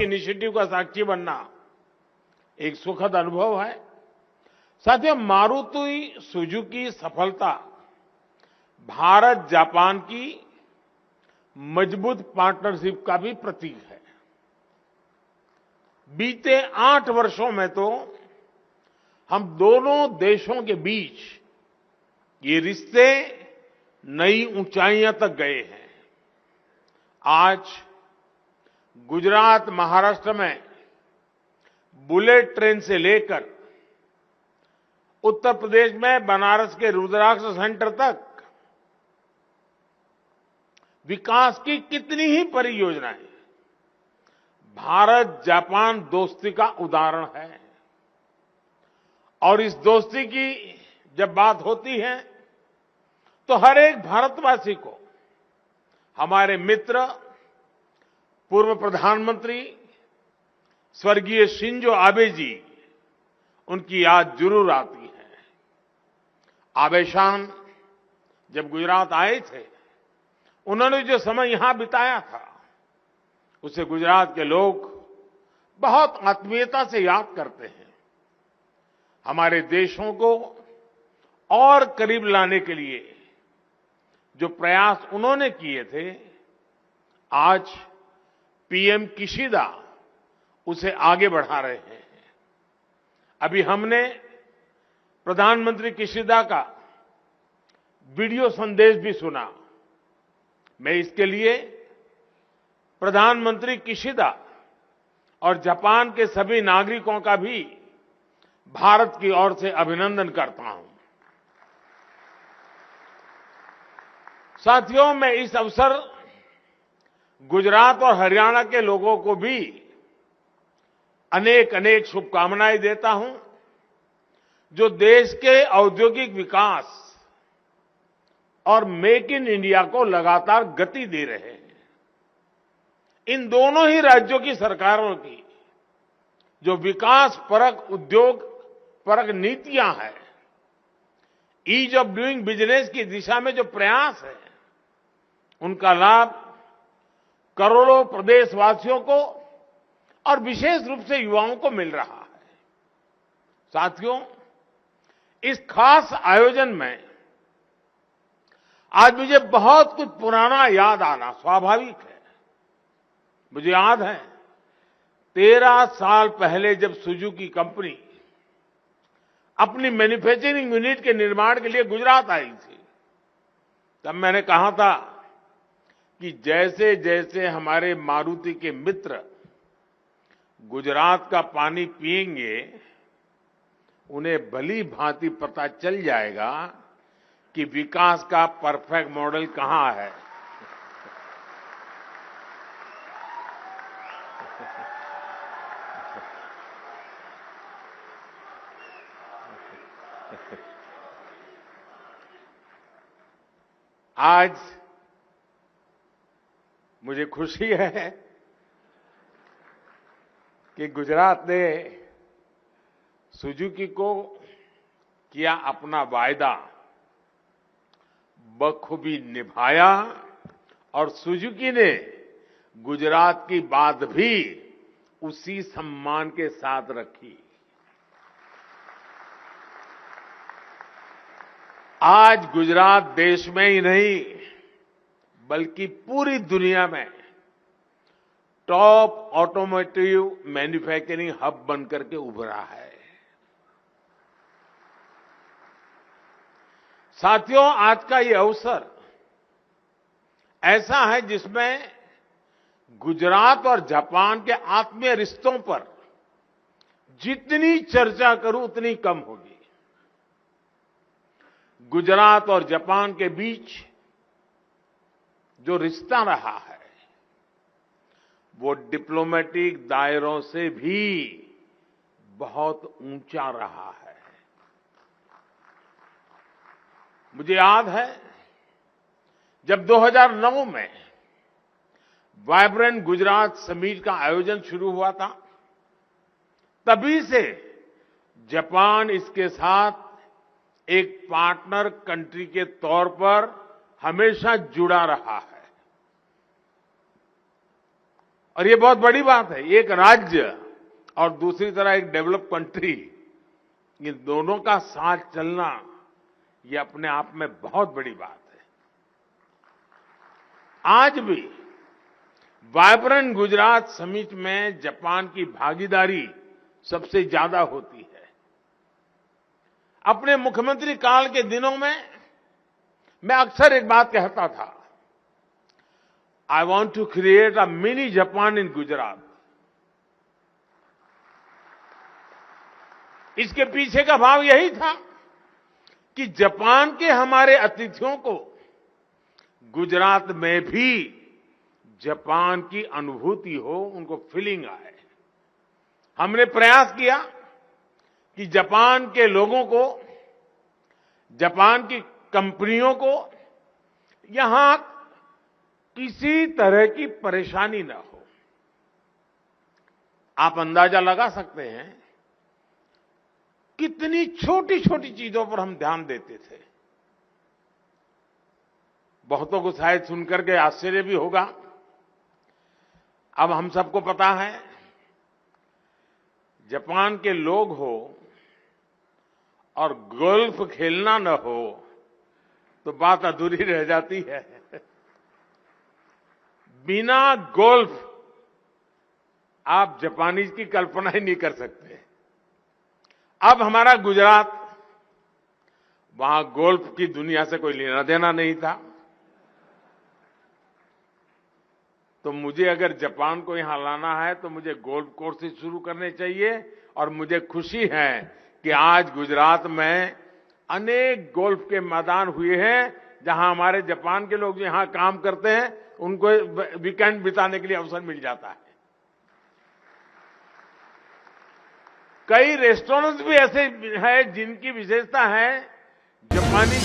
Initiative का साक्षी बनना एक सुखद अनुभव है। साथियों, मारुति सुजुकी सफलता भारत जापान की मजबूत पार्टनरशिप का भी प्रतीक है। बीते 8 वर्षों में तो हम दोनों देशों के बीच ये रिश्ते नई ऊंचाइयां तक गए हैं। आज गुजरात, महाराष्ट्र में बुलेट ट्रेन से लेकर उत्तर प्रदेश में बनारस के रुद्राक्ष सेंटर तक विकास की कितनी ही परियोजनाएं भारत जापान दोस्ती का उदाहरण है। और इस दोस्ती की जब बात होती है तो हर एक भारतवासी को हमारे मित्र पूर्व प्रधानमंत्री स्वर्गीय शिंजो आबे जी, उनकी याद जरूर आती है। आबे शान जब गुजरात आए थे, उन्होंने जो समय यहां बिताया था उसे गुजरात के लोग बहुत आत्मीयता से याद करते हैं। हमारे देशों को और करीब लाने के लिए जो प्रयास उन्होंने किए थे, आज पीएम किशिदा उसे आगे बढ़ा रहे हैं। अभी हमने प्रधानमंत्री किशिदा का वीडियो संदेश भी सुना। मैं इसके लिए प्रधानमंत्री किशिदा और जापान के सभी नागरिकों का भी भारत की ओर से अभिनंदन करता हूं। साथियों, मैं इस अवसर गुजरात और हरियाणा के लोगों को भी अनेक अनेक शुभकामनाएं देता हूं, जो देश के औद्योगिक विकास और मेक इन इंडिया को लगातार गति दे रहे हैं। इन दोनों ही राज्यों की सरकारों की जो विकास परक, उद्योग परक नीतियां हैं, ईज ऑफ डूइंग बिजनेस की दिशा में जो प्रयास है, उनका लाभ करोड़ों प्रदेशवासियों को और विशेष रूप से युवाओं को मिल रहा है। साथियों, इस खास आयोजन में आज मुझे बहुत कुछ पुराना याद आना स्वाभाविक है। मुझे याद है 13 साल पहले जब सुजुकी कंपनी अपनी मैन्युफैक्चरिंग यूनिट के निर्माण के लिए गुजरात आई थी, तब मैंने कहा था कि जैसे जैसे हमारे मारुति के मित्र गुजरात का पानी पिएंगे, उन्हें भली भांति पता चल जाएगा कि विकास का परफेक्ट मॉडल कहां है। आज मुझे खुशी है कि गुजरात ने सुजुकी को किया अपना वायदा बखूबी निभाया और सुजुकी ने गुजरात की बात भी उसी सम्मान के साथ रखी। आज गुजरात देश में ही नहीं बल्कि पूरी दुनिया में टॉप ऑटोमोटिव मैन्युफैक्चरिंग हब बनकर के उभरा है। साथियों, आज का ये अवसर ऐसा है जिसमें गुजरात और जापान के आत्मीय रिश्तों पर जितनी चर्चा करूं उतनी कम होगी। गुजरात और जापान के बीच जो रिश्ता रहा है वो डिप्लोमेटिक दायरों से भी बहुत ऊंचा रहा है। मुझे याद है जब 2009 में वाइब्रेंट गुजरात समिट का आयोजन शुरू हुआ था, तभी से जापान इसके साथ एक पार्टनर कंट्री के तौर पर हमेशा जुड़ा रहा है। और ये बहुत बड़ी बात है। एक राज्य और दूसरी तरह एक डेवलप कंट्री, ये दोनों का साथ चलना, ये अपने आप में बहुत बड़ी बात है। आज भी वाइब्रेंट गुजरात समिट में जापान की भागीदारी सबसे ज्यादा होती है। अपने मुख्यमंत्री काल के दिनों में मैं अक्सर एक बात कहता था, I want to create a mini Japan in Gujarat. इसके पीछे का भाव यही था कि जापान के हमारे अतिथियों को गुजरात में भी जापान की अनुभूति हो, उनको फीलिंग आए। हमने प्रयास किया कि जापान के लोगों को, जापान की कंपनियों को यहां किसी तरह की परेशानी न हो। आप अंदाजा लगा सकते हैं कितनी छोटी छोटी चीजों पर हम ध्यान देते थे। बहुतों को शायद सुनकर के आश्चर्य भी होगा। अब हम सबको पता है, जापान के लोग हो और गोल्फ खेलना न हो तो बात अधूरी रह जाती है। बिना गोल्फ आप जापानीज की कल्पना ही नहीं कर सकते। अब हमारा गुजरात, वहां गोल्फ की दुनिया से कोई लेना देना नहीं था, तो मुझे अगर जापान को यहां लाना है तो मुझे गोल्फ कोर्सेज शुरू करने चाहिए। और मुझे खुशी है कि आज गुजरात में अनेक गोल्फ के मैदान हुए हैं जहां हमारे जापान के लोग जो यहां काम करते हैं उनको वीकेंड बिताने के लिए अवसर मिल जाता है। कई रेस्टोरेंट्स भी ऐसे हैं जिनकी विशेषता है जापानी